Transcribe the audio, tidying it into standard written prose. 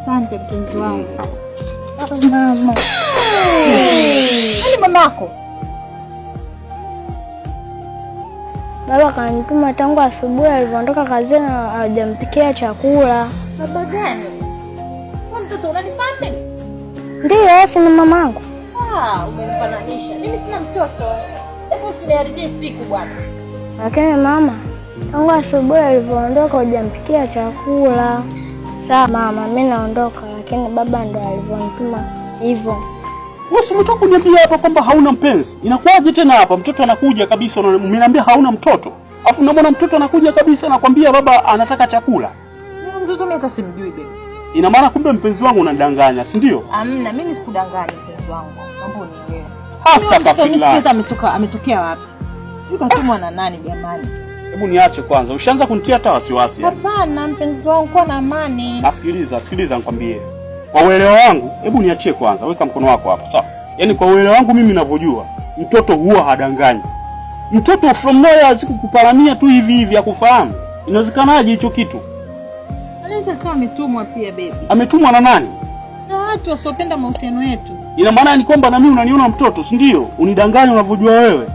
Asante mpenzi wangu. Mama. Ni mamako. Baba kanituma tangu asubuhi alivyoondoka kazini hajampikia chakula. Baba gani? Wewe mtoto unanifahamu? Ndio, si ni mamangu. Umenifananisha. Mimi sina mtoto. Hebu usiniharibie siku bwana. Lakini mama, tangu asubuhi alivyoondoka hajampikia chakula. Sawa mama, mimi naondoka, lakini baba ndo alivyonituma hivyo. Wewe umetoka kuniambia hapa kwamba hauna mpenzi. Inakuwaje tena hapa mtoto anakuja kabisa unaniambia hauna mtoto? Alafu unamwona mtoto anakuja kabisa anakuambia baba anataka chakula. Mtoto mimi hata simjui baby. Ina maana kumbe mpenzi wangu unadanganya, si ndio? Hamna, mimi sikudanganya mpenzi wangu. Mambo ni wewe. Hasta ametokea wapi? Sijui katumwa na nani jamani. Hebu niache kwanza. Ushaanza kunitia hata wasiwasi. Hapana mpenzi wangu, kwa na amani. Sikiliza nikwambie. Kwa uelewa wangu, hebu niachie kwanza. Weka mkono wako hapa, sawa? Yaani kwa uelewa wangu mimi ninavyojua, mtoto huwa hadanganyi. Mtoto from nowhere asikukuparamia tu hivi akufahamu. Inawezekanaje hicho kitu? Anaweza kama ametumwa pia baby. Ametumwa na nani? Na watu wasiopenda mahusiano yetu. Ina maana ni kwamba na mimi unaniona mtoto, si ndio? Unidanganya unavyojua wewe.